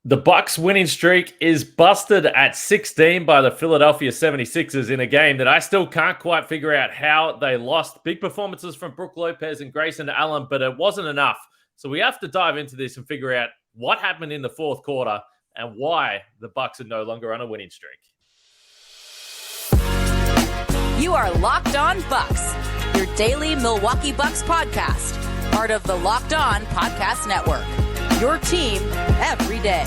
The Bucks winning streak is busted at 16 by the Philadelphia 76ers in a game that I still can't quite figure out how they lost. Big performances from Brook Lopez and Grayson Allen, but it wasn't enough. So we have to dive into this and figure out what happened in the fourth quarter and why the Bucks are no longer on a winning streak. You are Locked On Bucks, your daily Milwaukee Bucks podcast, part of the Locked On Podcast Network. Your team every day.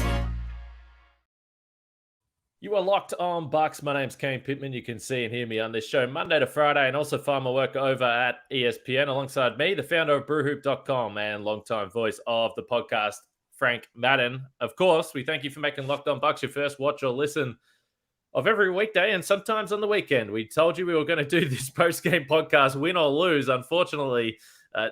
You are Locked On Bucks. My name's Kane Pittman. You can see and hear me on this show Monday to Friday, and also find my work over at ESPN alongside me, the founder of brewhoop.com and longtime voice of the podcast, Frank Madden. Of course, we thank you for making Locked On Bucks your first watch or listen of every weekday and sometimes on the weekend. We told you we were going to do this post-game podcast, win or lose. Unfortunately,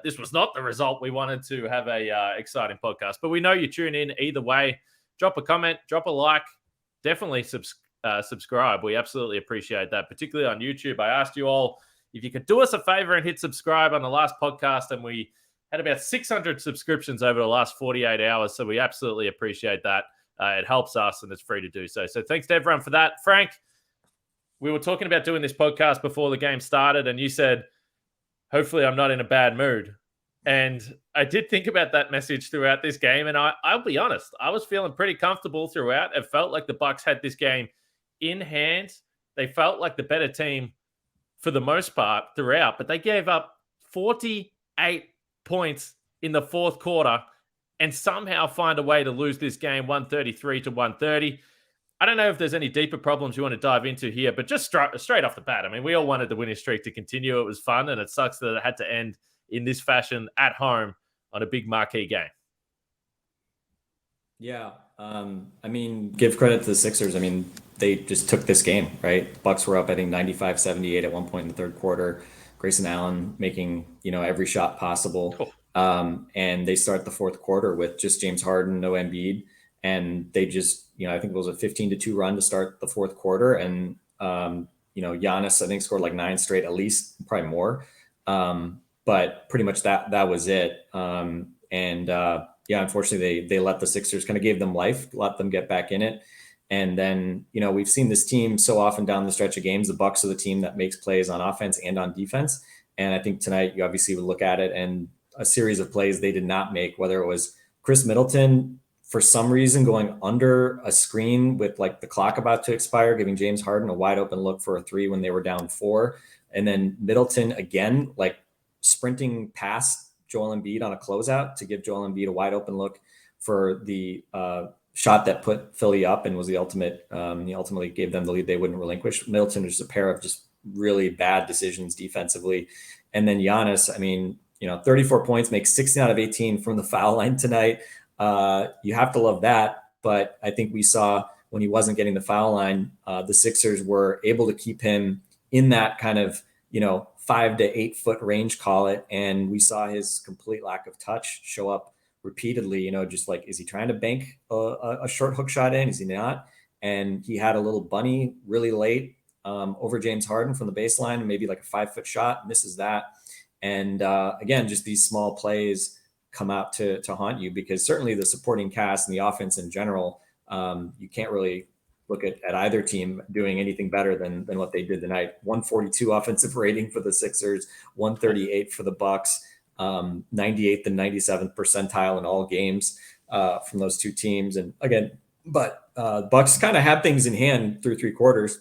this was not the result we wanted to have a exciting podcast. But we know you tune in either way. Drop a comment, drop a like, definitely subscribe. We absolutely appreciate that, particularly on YouTube. I asked you all if you could do us a favor and hit subscribe on the last podcast, and we had about 600 subscriptions over the last 48 hours. So we absolutely appreciate that. It helps us, and it's free to do so. So thanks to everyone for that. Frank, we were talking about doing this podcast before the game started, and you said, hopefully I'm not in a bad mood. And I did think about that message throughout this game, and I'll be honest, I was feeling pretty comfortable throughout. It felt like the Bucks had this game in hand. They felt like the better team for the most part throughout, but they gave up 48 points in the fourth quarter and somehow find a way to lose this game 133-130. I don't know if there's any deeper problems you want to dive into here, but just straight off the bat, I mean, we all wanted the winning streak to continue. It was fun, and it sucks that it had to end in this fashion at home on a big marquee game. Yeah. I mean, give credit to the Sixers. I mean, they just took this game, right? Bucks were up, I think, 95-78 at one point in the third quarter. Grayson Allen making, every shot possible. Cool. And they start the fourth quarter with just James Harden, no Embiid. And they just, I think it was a 15-2 run to start the fourth quarter. And, Giannis, I think, scored like 9 straight, at least, probably more. But pretty much that was it. Unfortunately, they let the Sixers kind of gave them life, let them get back in it. And then, we've seen this team so often down the stretch of games. The Bucks are the team that makes plays on offense and on defense. And I think tonight you obviously would look at it, and a series of plays they did not make, whether it was Khris Middleton for some reason going under a screen with like the clock about to expire, giving James Harden a wide open look for a 3 when they were down 4. And then Middleton again, like sprinting past Joel Embiid on a closeout to give Joel Embiid a wide open look for the shot that put Philly up and was the ultimate. He ultimately gave them the lead they wouldn't relinquish. Middleton was just a pair of just really bad decisions defensively. And then Giannis, I mean, 34 points, makes 16 out of 18 from the foul line tonight. You have to love that. But I think we saw when he wasn't getting the foul line, the Sixers were able to keep him in that kind of, 5 to 8 foot range, call it. And we saw his complete lack of touch show up repeatedly, just like, is he trying to bank a short hook shot in? Is he not? And he had a little bunny really late over James Harden from the baseline, maybe like a 5 foot shot, misses that. And again, just these small plays come out to haunt you, because certainly the supporting cast and the offense in general, you can't really look at either team doing anything better than what they did tonight. 142 offensive rating for the Sixers, 138 for the Bucks, 98th and 97th percentile in all games from those two teams. And again, but Bucks kind of had things in hand through 3 quarters.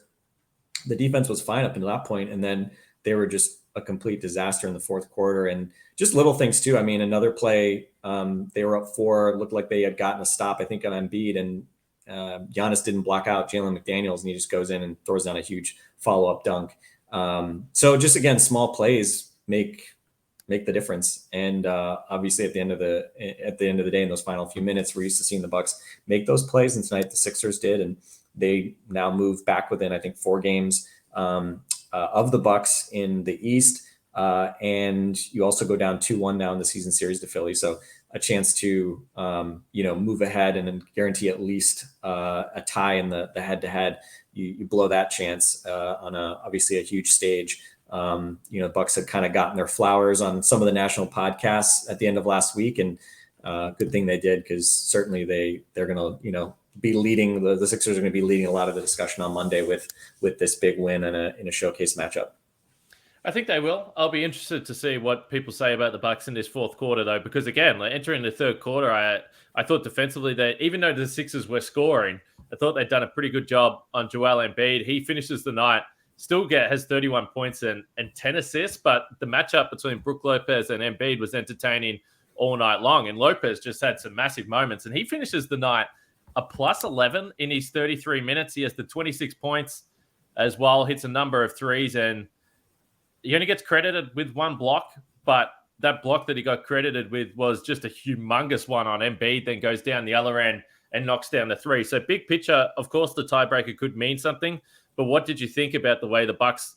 The defense was fine up until that point, and then they were just a complete disaster in the fourth quarter. And just little things too. I mean, another play, they were up 4, looked like they had gotten a stop, I think, on Embiid, and Giannis didn't block out Jalen McDaniels, and he just goes in and throws down a huge follow-up dunk. So just, again, small plays make the difference. And obviously at the end of the day, in those final few minutes, we're used to seeing the Bucks make those plays, and tonight the Sixers did, and they now move back within, I think, 4 games of the Bucks in the East. And you also go down 2-1 now in the season series to Philly. So a chance to, move ahead and then guarantee at least a tie in the head-to-head. You blow that chance on obviously a huge stage. Bucks had kind of gotten their flowers on some of the national podcasts at the end of last week. And Good thing they did, because certainly they're going to, be leading. The Sixers are going to be leading a lot of the discussion on Monday with this big win in a showcase matchup. I think they will. I'll be interested to see what people say about the Bucks in this fourth quarter, though, because again, entering the third quarter, I thought defensively that even though the Sixers were scoring, I thought they'd done a pretty good job on Joel Embiid. He finishes the night, has 31 points and 10 assists, but the matchup between Brook Lopez and Embiid was entertaining all night long, and Lopez just had some massive moments, and he finishes the night a plus 11 in his 33 minutes. He has the 26 points as well, hits a number of threes, and he only gets credited with one block, but that block that he got credited with was just a humongous one on Embiid, then goes down the other end and knocks down the three. So big picture, of course, the tiebreaker could mean something, but what did you think about the way the Bucks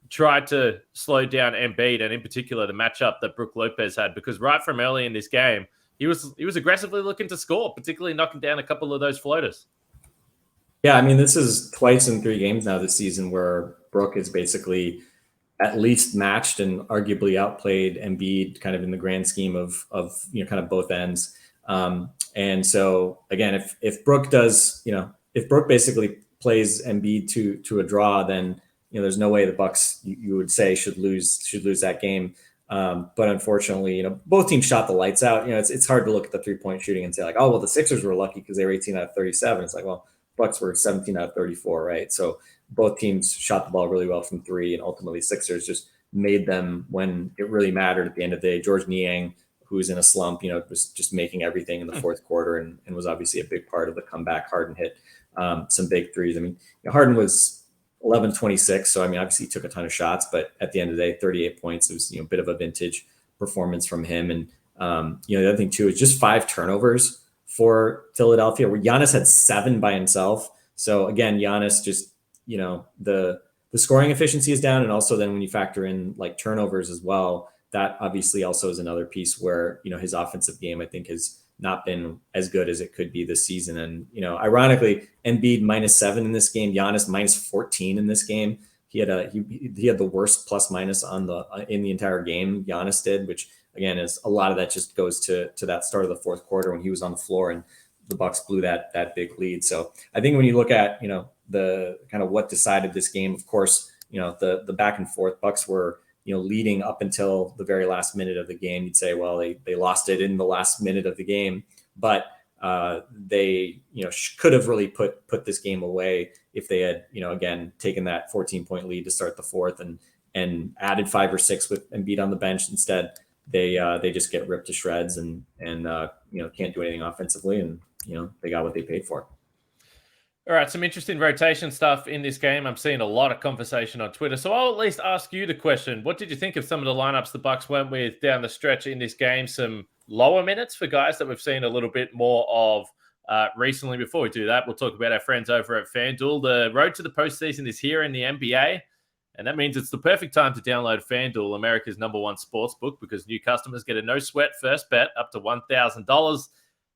tried to slow down Embiid, and in particular the matchup that Brook Lopez had? Because right from early in this game, he was aggressively looking to score, particularly knocking down a couple of those floaters. Yeah, I mean, this is twice in 3 games now this season where Brook is basically at least matched and arguably outplayed Embiid, kind of in the grand scheme of kind of both ends. And so again, if Brook does, if Brook basically plays Embiid to a draw, then there's no way the Bucks, you would say, should lose that game. But unfortunately, both teams shot the lights out. It's hard to look at the 3-point shooting and say like, oh, well, the Sixers were lucky because they were 18 out of 37. It's like, well, Bucks were 17 out of 34, right? So both teams shot the ball really well from 3, and ultimately Sixers just made them when it really mattered at the end of the day. George Niang, who was in a slump, was just making everything in the fourth quarter and was obviously a big part of the comeback. Harden hit some big threes. I mean, Harden was 11-26. So, I mean, obviously he took a ton of shots, but at the end of the day, 38 points. It was, a bit of a vintage performance from him. And, the other thing too is just 5 turnovers for Philadelphia, where Giannis had 7 by himself. So again, Giannis just, the scoring efficiency is down. And also then when you factor in like turnovers as well, that obviously also is another piece where, his offensive game, I think, has not been as good as it could be this season. And, ironically, Embiid -7 in this game, Giannis -14 in this game. He had the worst plus minus in the entire game. Giannis did, which again is a lot of that just goes to that start of the fourth quarter when he was on the floor and the Bucks blew that big lead. So I think when you look at, the kind of what decided this game, of course, the back and forth, Bucks were, leading up until the very last minute of the game. You'd say, well, they lost it in the last minute of the game, but they, could have really put this game away if they had, again, taken that 14-point lead to start the fourth and added 5 or 6 with Embiid on the bench. Instead, they just get ripped to shreds and can't do anything offensively, and they got what they paid for. All right, some interesting rotation stuff in this game. I'm seeing a lot of conversation on Twitter, so I'll at least ask you the question. What did you think of some of the lineups the Bucks went with down the stretch in this game? Some lower minutes for guys that we've seen a little bit more of recently. Before we do that, we'll talk about our friends over at FanDuel. The road to the postseason is here in the NBA, and that means it's the perfect time to download FanDuel, America's #1 sports book, because new customers get a no-sweat first bet up to $1,000.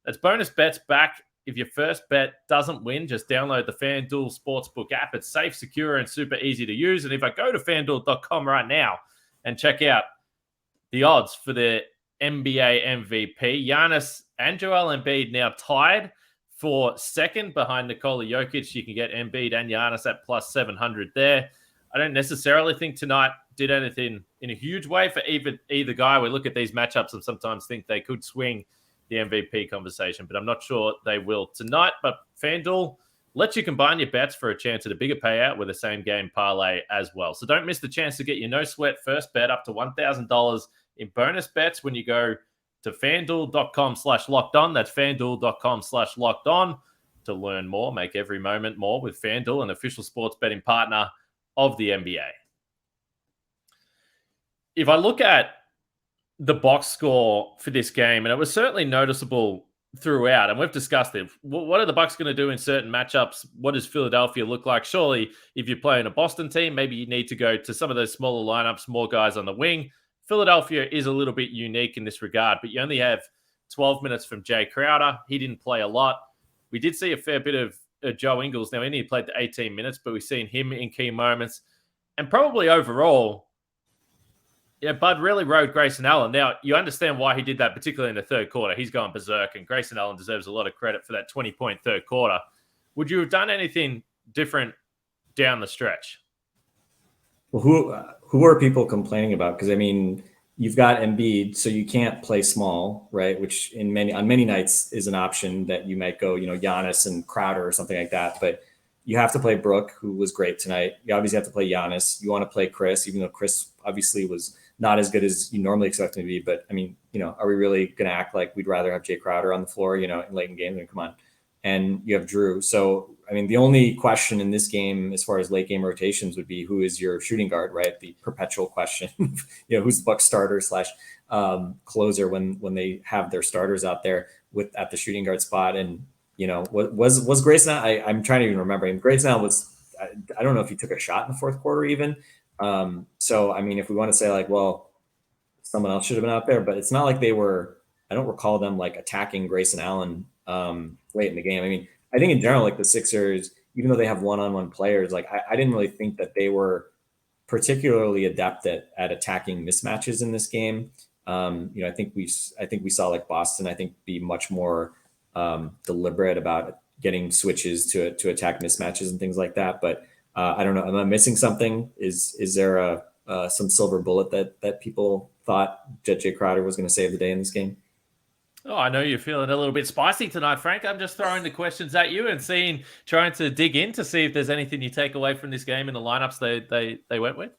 That's bonus bets back if your first bet doesn't win. Just download the FanDuel Sportsbook app. It's safe, secure, and super easy to use. And if I go to FanDuel.com right now and check out the odds for the NBA MVP, Giannis and Joel Embiid now tied for second behind Nikola Jokic. You can get Embiid and Giannis at plus 700 there. I don't necessarily think tonight did anything in a huge way for either guy. We look at these matchups and sometimes think they could swing the MVP conversation, but I'm not sure they will tonight. But FanDuel lets you combine your bets for a chance at a bigger payout with a same game parlay as well. So don't miss the chance to get your no sweat first bet up to $1,000 in bonus bets when you go to FanDuel.com/lockedon. That's FanDuel.com/lockedon to learn more. Make every moment more with FanDuel, an official sports betting partner of the NBA. If I look at the box score for this game, and it was certainly noticeable throughout, and we've discussed it. What are the Bucks going to do in certain matchups? What does Philadelphia look like? Surely, if you're playing a Boston team, maybe you need to go to some of those smaller lineups, more guys on the wing. Philadelphia is a little bit unique in this regard, but you only have 12 minutes from Jay Crowder. He didn't play a lot. We did see a fair bit of Joe Ingles. Now, he only played the 18 minutes, but we've seen him in key moments. And probably overall, Yeah, Bud really rode Grayson Allen. Now, you understand why he did that, particularly in the third quarter. He's gone berserk, and Grayson Allen deserves a lot of credit for that 20-point third quarter. Would you have done anything different down the stretch? Well, who are people complaining about? Because I mean, you've got Embiid, so you can't play small, right? Which on many nights is an option that you might go, Giannis and Crowder or something like that. But you have to play Brook, who was great tonight. You obviously have to play Giannis. You want to play Khris, even though Khris obviously was not as good as you normally expect him to be. But I mean, are we really going to act like we'd rather have Jay Crowder on the floor, in late in games? I mean, come on. And you have Drew. So, I mean, the only question in this game, as far as late game rotations, would be who is your shooting guard, right? The perpetual question, who's the Bucks starter / closer when they have their starters out there at the shooting guard spot. And, was Grayson? I'm trying to even remember. I mean, Grayson was, I don't know if he took a shot in the fourth quarter even. So, I mean, if we want to say like, well, someone else should have been out there, but it's not like I don't recall them like attacking Grayson Allen late in the game. I mean, I think in general, like the Sixers, even though they have one-on-one players, like I didn't really think that they were particularly adept at attacking mismatches in this game. I think we saw like Boston, I think, be much more deliberate about getting switches to attack mismatches and things like that. But I don't know. Am I missing something? Is there some silver bullet that people thought Jay Crowder was going to save the day in this game? Oh, I know you're feeling a little bit spicy tonight, Frank. I'm just throwing the questions at you and trying to dig in to see if there's anything you take away from this game in the lineups they went with.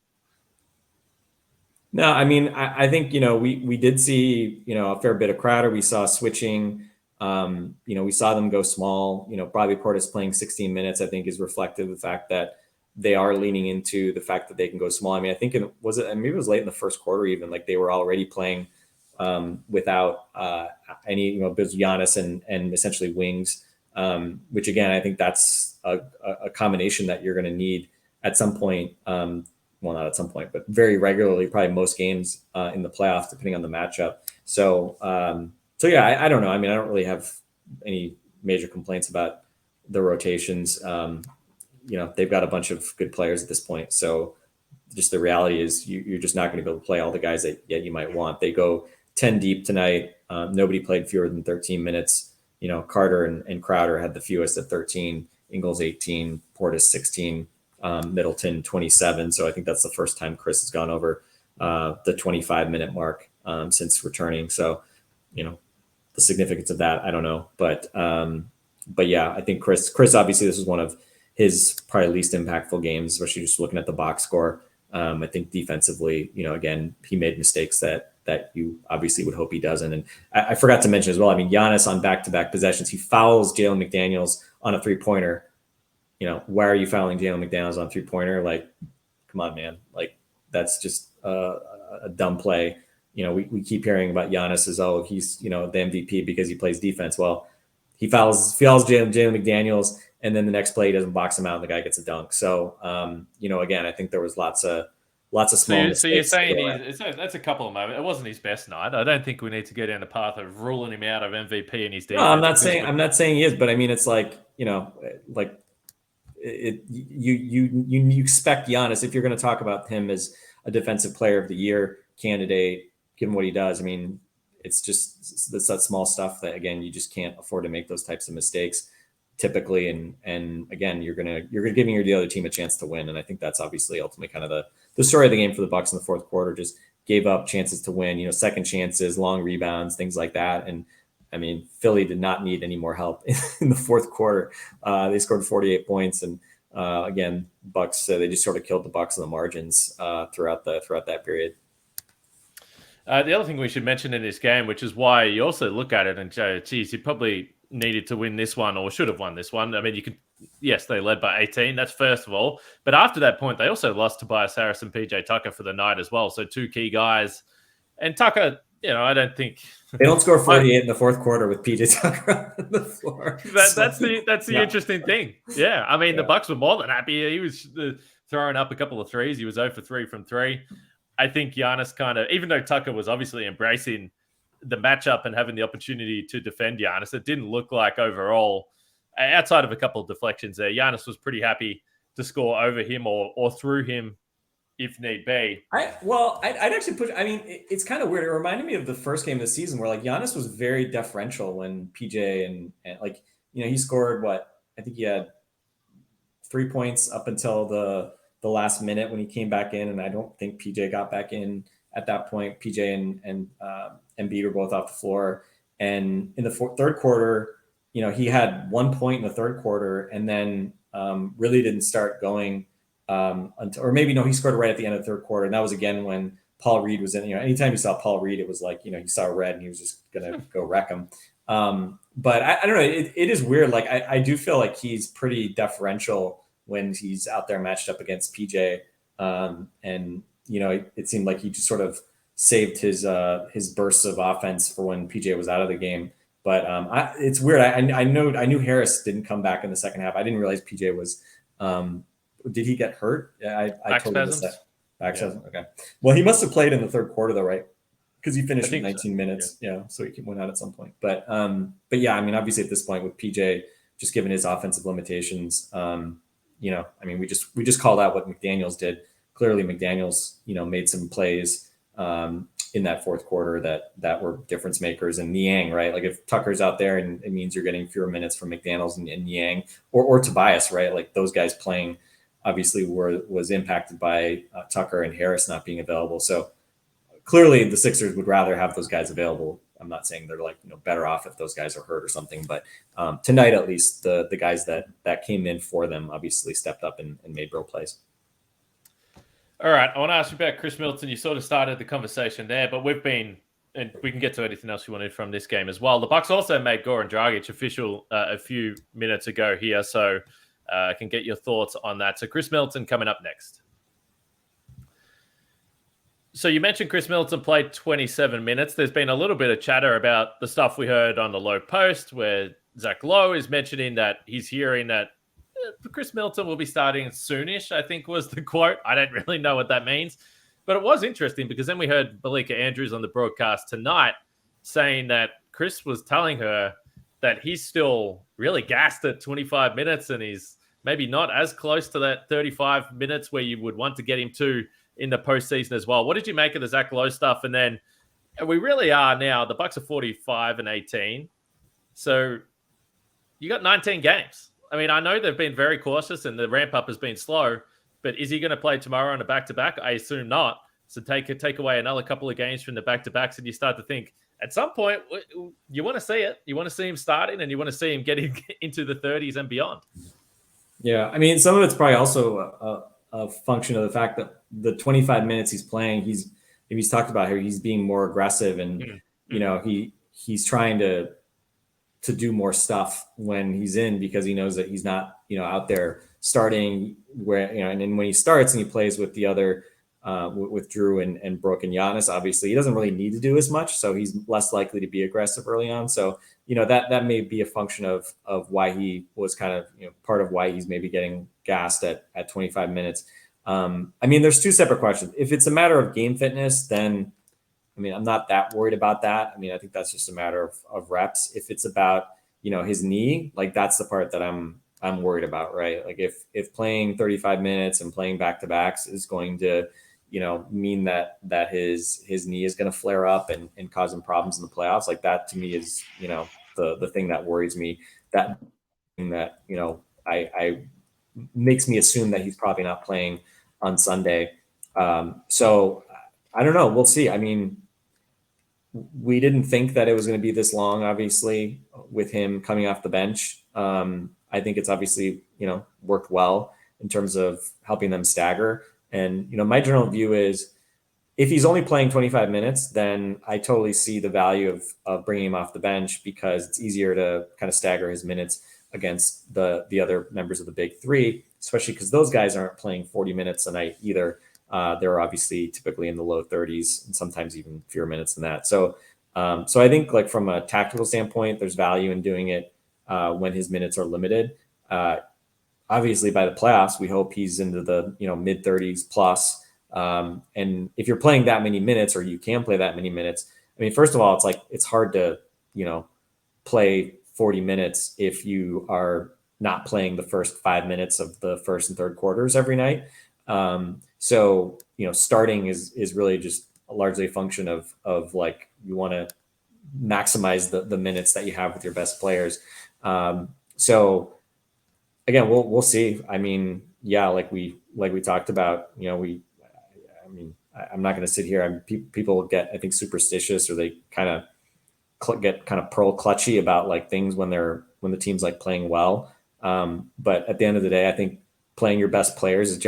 No, I mean, I think, we did see, a fair bit of Crowder. We saw switching. We saw them go small. Bobby Portis playing 16 minutes, I think, is reflective of the fact that they are leaning into the fact that they can go small. I mean, I think maybe it was late in the first quarter, even like they were already playing without any, Giannis and essentially wings, which again, I think that's a combination that you're going to need at some point. Well, not at some point, but very regularly, probably most games in the playoffs, depending on the matchup. So yeah, I don't know. I mean, I don't really have any major complaints about the rotations. They've got a bunch of good players at this point. So just the reality is you're just not going to be able to play all the guys that you might want. They go 10 deep tonight. Nobody played fewer than 13 minutes. Carter and Crowder had the fewest at 13, Ingles 18, Portis 16, Middleton 27. So I think that's the first time Khris has gone over the 25-minute mark since returning. So, the significance of that, I don't know. But yeah, I think Khris, obviously this was one of his probably least impactful games, especially just looking at the box score. I think defensively, again, he made mistakes that you obviously would hope he doesn't. And I forgot to mention as well, I mean, Giannis on back-to-back possessions, he fouls Jalen McDaniels on a three-pointer. Why are you fouling Jalen McDaniels on a three-pointer? Like, come on, man. Like, that's just a dumb play. We keep hearing about Giannis as, he's, the MVP because he plays defense. Well, he fouls Jalen McDaniels, and then the next play he doesn't box him out and the guy gets a dunk. So, again, I think there was lots of small mistakes. So you're saying that's a couple of moments. It wasn't his best night. I don't think we need to go down the path of ruling him out of MVP in his defense. No, I'm not saying he is, but I mean, it's like, you expect Giannis, if you're going to talk about him as a defensive player of the year candidate, given what he does. I mean, it's that small stuff that, again, you just can't afford to make those types of mistakes typically. And again, you're giving the other team a chance to win. And I think that's obviously ultimately kind of the story of the game for the Bucks in the fourth quarter. Just gave up chances to win, second chances, long rebounds, things like that. And I mean, Philly did not need any more help in the fourth quarter. They scored 48 points. And again, Bucks, they just sort of killed the Bucks on the margins throughout that period. The other thing we should mention in this game, which is why you also look at it and go, geez, you probably needed to win this one or should have won this one. I mean, yes, they led by 18. That's first of all. But after that point, they also lost Tobias Harris and PJ Tucker for the night as well. So two key guys. And Tucker, I don't think they don't score 48 in the fourth quarter with PJ Tucker on the floor. That's the interesting thing. Yeah, I mean, the Bucks were more than happy. He was throwing up a couple of threes. He was 0 for 3 from 3. I think Giannis kind of, even though Tucker was obviously embracing the matchup and having the opportunity to defend Giannis, it didn't look like overall, outside of a couple of deflections there, Giannis was pretty happy to score over him or through him, if need be. I'd actually push. I mean, it's kind of weird. It reminded me of the first game of the season where like Giannis was very deferential when PJ and like, he scored I think he had 3 points up until the last minute when he came back in. And I don't think PJ got back in at that point. PJ and Embiid were both off the floor. And in the third quarter, he had 1 point in the third quarter and then really didn't start going until, or maybe no, he scored right at the end of the third quarter. And that was again when Paul Reed was in. Anytime you saw Paul Reed, it was like, you saw red and he was just going to go wreck him. But I don't know. It is weird. Like I do feel like he's pretty deferential when he's out there matched up against PJ. And it seemed like he just sort of saved his bursts of offense for when PJ was out of the game. But it's weird. I knew Harris didn't come back in the second half. I didn't realize PJ was. Did he get hurt? I totally missed that. Back spasm. Okay. Well, he must have played in the third quarter though, right? Because he finished with 19 minutes. Yeah, so he went out at some point. But yeah, I mean, obviously at this point with PJ, just given his offensive limitations, I mean, we just called out what McDaniels did. Clearly, McDaniels, made some plays in that fourth quarter that were difference makers. And Niang, right? Like if Tucker's out there, and it means you're getting fewer minutes from McDaniels and Niang or Tobias, right? Like those guys playing obviously was impacted by Tucker and Harris not being available. So clearly the Sixers would rather have those guys available. I'm not saying they're like, better off if those guys are hurt or something, but tonight, at least the guys that came in for them obviously stepped up and made real plays. All right. I want to ask you about Khris Middleton. You sort of started the conversation there, but and we can get to anything else you wanted from this game as well. The Bucks also made Goran Dragic official a few minutes ago here. So I can get your thoughts on that. So Khris Middleton coming up next. So you mentioned Khris Middleton played 27 minutes. There's been a little bit of chatter about the stuff we heard on the Low Post where Zach Lowe is mentioning that he's hearing that Khris Middleton will be starting soonish, I think was the quote. I don't really know what that means. But it was interesting because then we heard Malika Andrews on the broadcast tonight saying that Khris was telling her that he's still really gassed at 25 minutes and he's maybe not as close to that 35 minutes where you would want to get him to in the postseason as well. What did you make of the Zach Lowe stuff? And then we really are now, the Bucks are 45-18. So you got 19 games. I mean, I know they've been very cautious and the ramp up has been slow, but is he going to play tomorrow on a back-to-back? I assume not. So take away another couple of games from the back-to-backs and you start to think at some point you want to see it. You want to see him starting and you want to see him getting into the 30s and beyond. Yeah. I mean, some of it's probably also a function of the fact that the 25 minutes he's playing, he's talked about here, he's being more aggressive and, he's trying to do more stuff when he's in because he knows that he's not, out there starting where, and then when he starts and he plays with the other, with Drew and Brook and Giannis, obviously he doesn't really need to do as much. So he's less likely to be aggressive early on. So, that may be a function of why he was kind of, part of why he's maybe getting gassed at 25 minutes. I mean, there's two separate questions. If it's a matter of game fitness, then, I mean, I'm not that worried about that. I mean, I think that's just a matter of reps. If it's about, his knee, like that's the part that I'm worried about, right? Like if playing 35 minutes and playing back-to-backs is going to, mean that his knee is going to flare up and cause him problems in the playoffs, like that to me is, the thing that worries me, that I makes me assume that he's probably not playing on Sunday. So I don't know. We'll see. I mean, we didn't think that it was going to be this long, obviously, with him coming off the bench. I think it's obviously, worked well in terms of helping them stagger. And, my general view is if he's only playing 25 minutes, then I totally see the value of bringing him off the bench because it's easier to kind of stagger his minutes against the other members of the big three, especially because those guys aren't playing 40 minutes a night either. They're obviously typically in the low 30s and sometimes even fewer minutes than that. So I think like from a tactical standpoint, there's value in doing it when his minutes are limited. Obviously by the playoffs, we hope he's into the, mid 30s plus. And if you're playing that many minutes or you can play that many minutes, I mean, first of all, it's hard to, play 40 minutes if you are not playing the first 5 minutes of the first and third quarters every night. So, starting is really just largely a function of like, you want to maximize the minutes that you have with your best players. So again, we'll see. I mean, yeah, like we talked about, I'm not going to sit here. People get, I think, superstitious, or they kind of get kind of pearl clutchy about like things when the team's like playing well. But at the end of the day, I think playing your best players is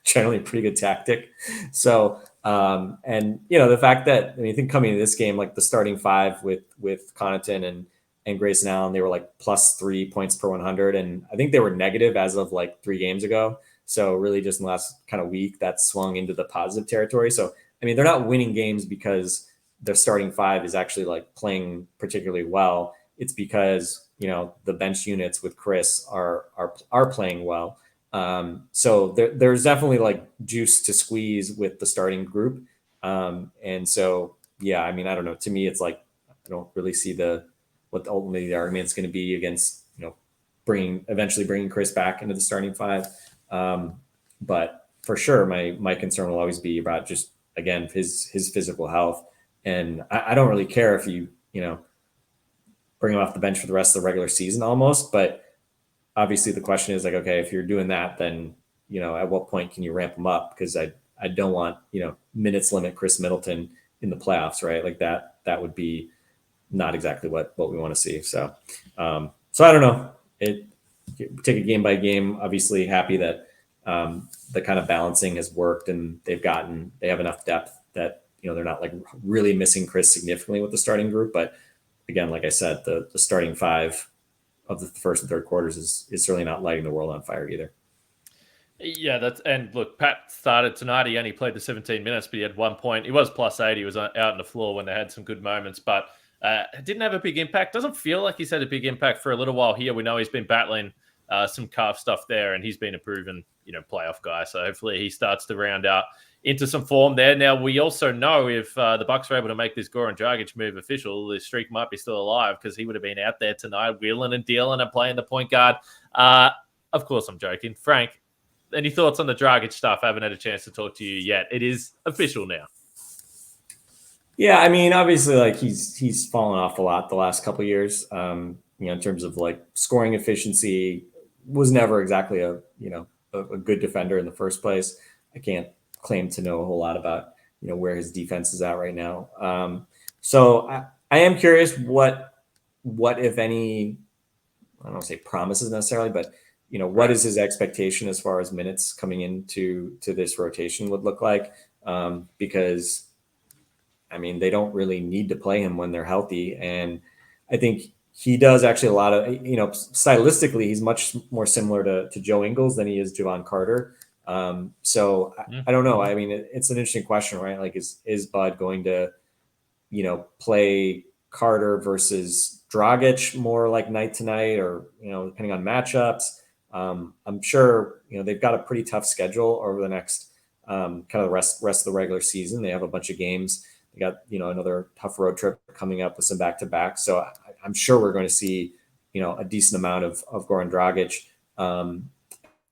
generally a pretty good tactic. So, and the fact that, I think coming into this game, like the starting five with Connaughton and Grayson Allen, they were like +3 points per 100. And I think they were negative as of like 3 games ago. So really just in the last kind of week, that swung into the positive territory. So, they're not winning games because their starting five is actually like playing particularly well. It's because, the bench units with Khris are playing well. So there's definitely like juice to squeeze with the starting group. And so, yeah, I don't know. To me, it's like, I don't really see what ultimately the argument's going to be against, eventually bringing Khris back into the starting five. But for sure, my concern will always be about just, again, his physical health. And I don't really care if you bring him off the bench for the rest of the regular season almost. But obviously the question is like, okay, if you're doing that, then, at what point can you ramp him up? Because I don't want, minutes limit Khris Middleton in the playoffs, right? Like that would be not exactly what we want to see. So, so I don't know. Take it game by game. Obviously happy that the kind of balancing has worked, and they have enough depth that, they're not like really missing Khris significantly with the starting group. But again, like I said, the starting five of the first and third quarters is certainly not lighting the world on fire either. Yeah, and look, Pat started tonight. He only played the 17 minutes, but he had 1 point. He was +8. He was out on the floor when they had some good moments, but didn't have a big impact. Doesn't feel like he's had a big impact for a little while here. We know he's been battling some calf stuff there, and he's been a proven, playoff guy. So hopefully he starts to round out into some form there. Now, we also know if the Bucks are able to make this Goran Dragic move official, the streak might be still alive, because he would have been out there tonight wheeling and dealing and playing the point guard. Of course, I'm joking. Frank, any thoughts on the Dragic stuff? I haven't had a chance to talk to you yet. It is official now. Yeah, obviously, like he's fallen off a lot the last couple of years. In terms of like scoring efficiency, was never exactly a good defender in the first place. I can't claim to know a whole lot about where his defense is at right now. So I am curious what if any, I don't want to say promises necessarily, but what is his expectation as far as minutes coming into this rotation would look like? Because they don't really need to play him when they're healthy, and I think he does actually a lot of, stylistically, he's much more similar to Joe Ingles than he is Javon Carter. So I don't know. It's an interesting question, right? Like, is Bud going to, play Carter versus Dragic more like night to night, or, depending on matchups? I'm sure, they've got a pretty tough schedule over the next kind of the rest of the regular season. They have a bunch of games. They got, another tough road trip coming up with some back-to-back. So I'm sure we're going to see, a decent amount of Goran Dragic.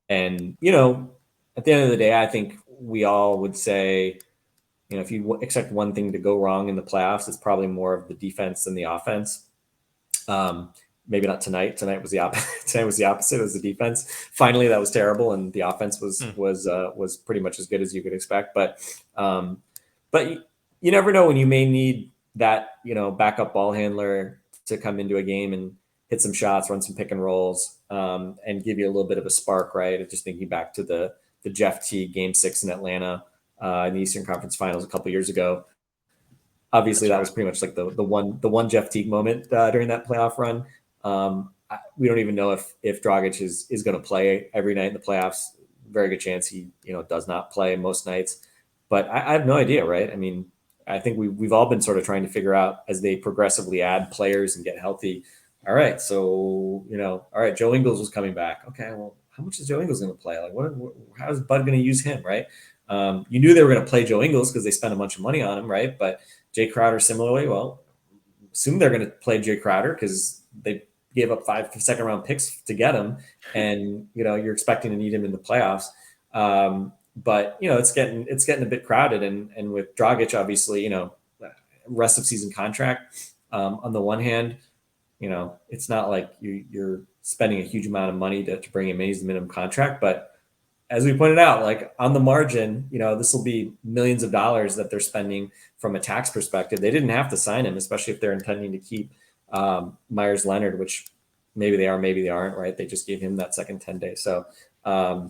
And, at the end of the day, I think we all would say, if you expect one thing to go wrong in the playoffs, it's probably more of the defense than the offense. Maybe not tonight. Tonight was the opposite. Tonight was the opposite. It was the defense. Finally, that was terrible, and the offense was pretty much as good as you could expect. But you never know when you may need that, backup ball handler to come into a game and hit some shots, run some pick and rolls, and give you a little bit of a spark, right? Just thinking back to the Jeff Teague Game 6 in Atlanta in the Eastern Conference Finals a couple years ago. Obviously, that was pretty much like the one Jeff Teague moment during that playoff run. We don't even know if Dragic is going to play every night in the playoffs. Very good chance he does not play most nights. But I have no idea, right? I think we've all been sort of trying to figure out as they progressively add players and get healthy. All right, so all right, Joe Ingles was coming back. Okay, well, how much is Joe Ingles going to play? Like, how is Bud going to use him, right? You knew they were going to play Joe Ingles because they spent a bunch of money on him, right? But Jay Crowder similarly, well, assume they're going to play Jay Crowder because they gave up 5 second-round picks to get him, and you're expecting to need him in the playoffs. But it's getting a bit crowded, and with Dragic, obviously, rest of season contract. On the one hand, it's not like you're spending a huge amount of money to bring him in. He's the minimum contract, but as we pointed out, like on the margin, this will be millions of dollars that they're spending from a tax perspective. They didn't have to sign him, especially if they're intending to keep Myers Leonard, which maybe they are, maybe they aren't, right? They just gave him that second 10 days. So I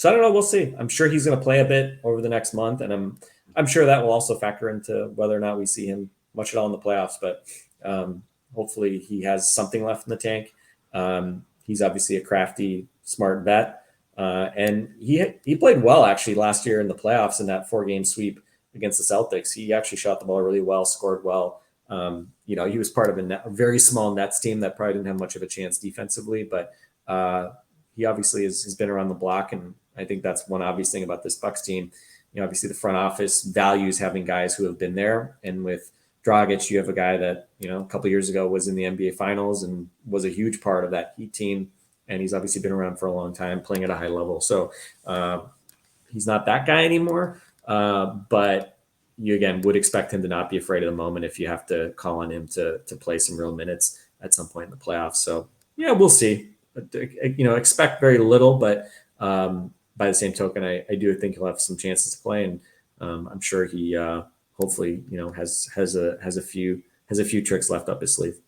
don't know. We'll see. I'm sure he's going to play a bit over the next month, and I'm sure that will also factor into whether or not we see him much at all in the playoffs. But hopefully he has something left in the tank. He's obviously a crafty, smart vet. And he played well actually last year in the playoffs in that 4-game sweep against the Celtics. He actually shot the ball really well, scored well. He was part of a very small Nets team that probably didn't have much of a chance defensively, but he obviously has been around the block. And I think that's one obvious thing about this Bucks team. Obviously the front office values having guys who have been there. And with Dragic, you have a guy that, a couple of years ago was in the NBA finals and was a huge part of that Heat team. And he's obviously been around for a long time, playing at a high level. So he's not that guy anymore. But you, again, would expect him to not be afraid of the moment if you have to call on him to play some real minutes at some point in the playoffs. So, yeah, we'll see. Expect very little. But by the same token, I do think he'll have some chances to play. And I'm sure he hopefully, has a few tricks left up his sleeve.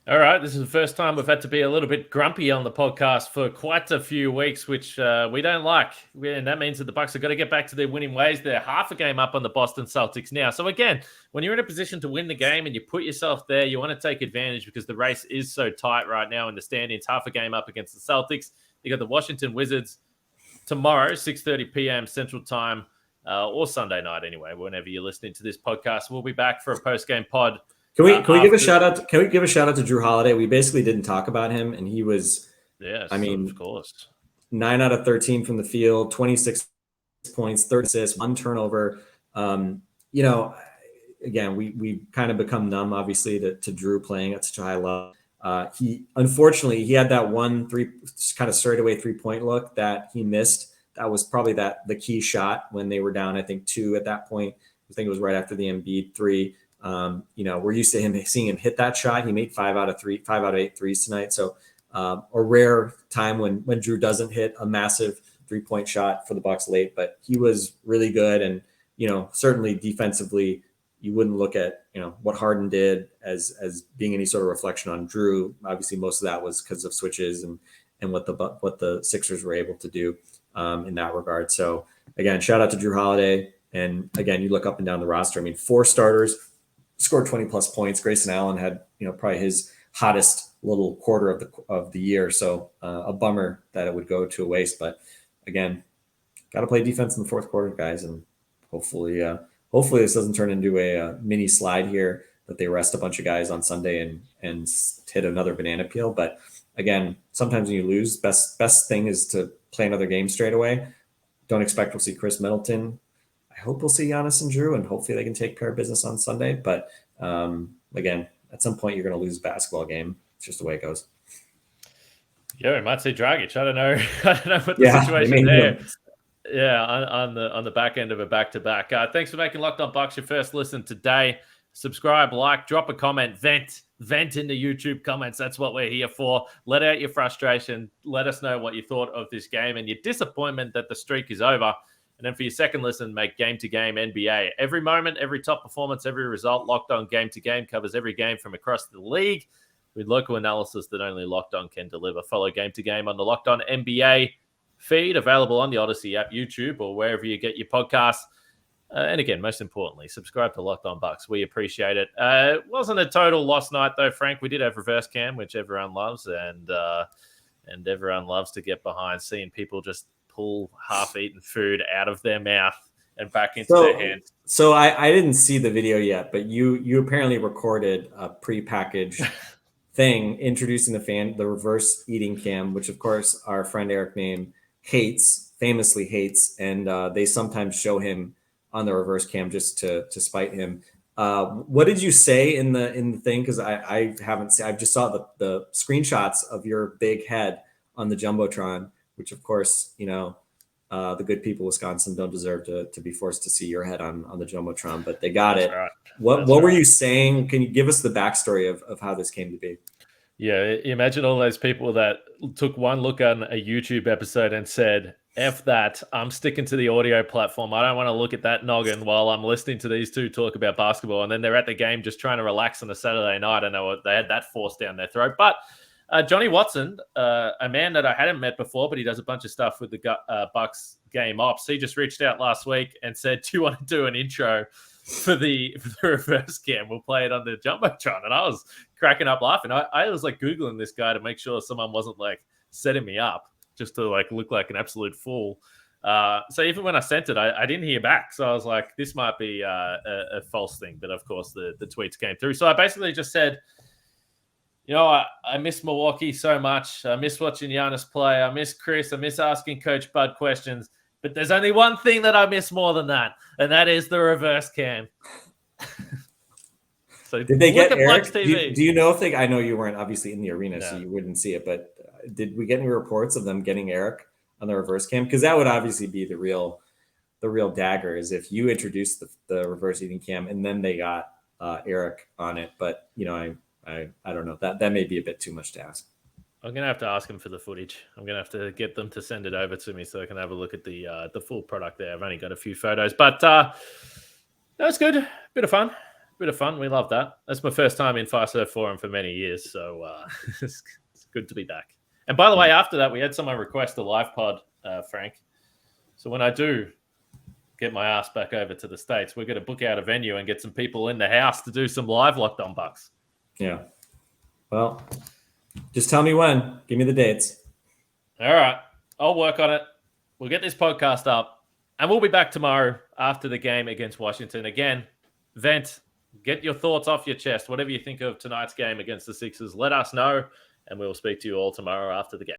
All right, this is the first time we've had to be a little bit grumpy on the podcast for quite a few weeks, which we don't like. And that means that the Bucks have got to get back to their winning ways. They're half a game up on the Boston Celtics now. So again, when you're in a position to win the game and you put yourself there, you want to take advantage because the race is so tight right now in the standings. Half a game up against the Celtics. You got the Washington Wizards tomorrow, 6:30 p.m. Central Time, or Sunday night anyway, whenever you're listening to this podcast. We'll be back for a post-game pod. Can we give a shout out? Can we give a shout out to Drew Holiday? We basically didn't talk about him, and he was, of course, 9 out of 13 from the field, 26 points, 30 assists, 1 turnover. Again, we kind of become numb, obviously, to Drew playing at such a high level. Unfortunately, he had that one kind of straightaway 3-point look that he missed. That was probably the key shot when they were down, I think 2 at that point. I think it was right after the Embiid 3. We're used to seeing him hit that shot. He made 5 out of 8 threes tonight. So a rare time when Drew doesn't hit a massive 3-point shot for the Bucks late, but he was really good. And, certainly defensively, you wouldn't look at, what Harden did as being any sort of reflection on Drew. Obviously, most of that was because of switches and what the Sixers were able to do in that regard. So again, shout out to Drew Holiday. And again, you look up and down the roster. I mean, 4 starters scored 20 plus points. Grayson Allen had, probably his hottest little quarter of the year. So a bummer that it would go to a waste, but again, got to play defense in the fourth quarter, guys. And hopefully this doesn't turn into a mini slide here that they rest a bunch of guys on Sunday and hit another banana peel. But again, sometimes when you lose, best thing is to play another game straight away. Don't expect we'll see Khris Middleton. I hope we'll see Giannis and Drew, and hopefully they can take care of business on Sunday. But again, at some point you're going to lose a basketball game. It's just the way it goes. Yeah, we might see Dragic. I don't know. I don't know what the situation there. Yeah, on the back end of a back-to-back. Thanks for making Locked On Bucks your first listen today. Subscribe, like, drop a comment, vent in the YouTube comments. That's what we're here for. Let out your frustration. Let us know what you thought of this game and your disappointment that the streak is over. And then for your second listen, make Game to Game NBA. Every moment, every top performance, every result, Locked On Game to Game covers every game from across the league with local analysis that only Locked On can deliver. Follow Game to Game on the Locked On NBA feed, available on the Odyssey app, YouTube, or wherever you get your podcasts. And again, most importantly, subscribe to Locked On Bucks. We appreciate it. It wasn't a total lost night, though, Frank. We did have reverse cam, which everyone loves, and everyone loves to get behind seeing people just pull half-eaten food out of their mouth and back into their hands. So I didn't see the video yet, but you apparently recorded a prepackaged thing introducing the reverse eating cam, which of course our friend Eric Name famously hates, and they sometimes show him on the reverse cam just to spite him. What did you say in the thing? Because I haven't seen. I just saw the screenshots of your big head on the jumbotron, which of course The good people of Wisconsin don't deserve to be forced to see your head on the Jumbotron, but they got it. Right. What were you saying? Can you give us the backstory of how this came to be? Yeah, imagine all those people that took one look on a YouTube episode and said, F that, I'm sticking to the audio platform. I don't want to look at that noggin while I'm listening to these two talk about basketball. And then they're at the game just trying to relax on a Saturday night. I know they had that forced down their throat. But Johnny Watson, a man that I hadn't met before, but he does a bunch of stuff with the Bucks game ops. He just reached out last week and said, do you want to do an intro for the reverse cam? We'll play it on the Jumbotron. And I was cracking up laughing. I was like Googling this guy to make sure someone wasn't like setting me up just to like look like an absolute fool. So even when I sent it, I didn't hear back. So I was like, this might be a false thing. But of course the tweets came through. So I basically just said, I miss Milwaukee so much. I miss watching Giannis play. I miss Khris. I miss asking Coach Bud questions. But there's only one thing that I miss more than that, and that is the reverse cam. So did they get Eric? TV. Do you know if I know you weren't obviously in the arena, No. so you wouldn't see it, but did we get any reports of them getting Eric on the reverse cam? Because that would obviously be the real dagger, is if you introduced the reverse eating cam and then they got Eric on it. But I don't know, that may be a bit too much to ask. I'm going to have to ask them for the footage. I'm going to have to get them to send it over to me so I can have a look at the full product there. I've only got a few photos, but that's good. Bit of fun. We love that. That's my first time in Firesurf Forum for many years, so it's good to be back. And by the way, after that, we had someone request a live pod, Frank. So when I do get my ass back over to the States, we're going to book out a venue and get some people in the house to do some live Locked On Bucks. Yeah. Well, just tell me when. Give me the dates. All right. I'll work on it. We'll get this podcast up. And we'll be back tomorrow after the game against Washington. Again, vent. Get your thoughts off your chest. Whatever you think of tonight's game against the Sixers, let us know. And we'll speak to you all tomorrow after the game.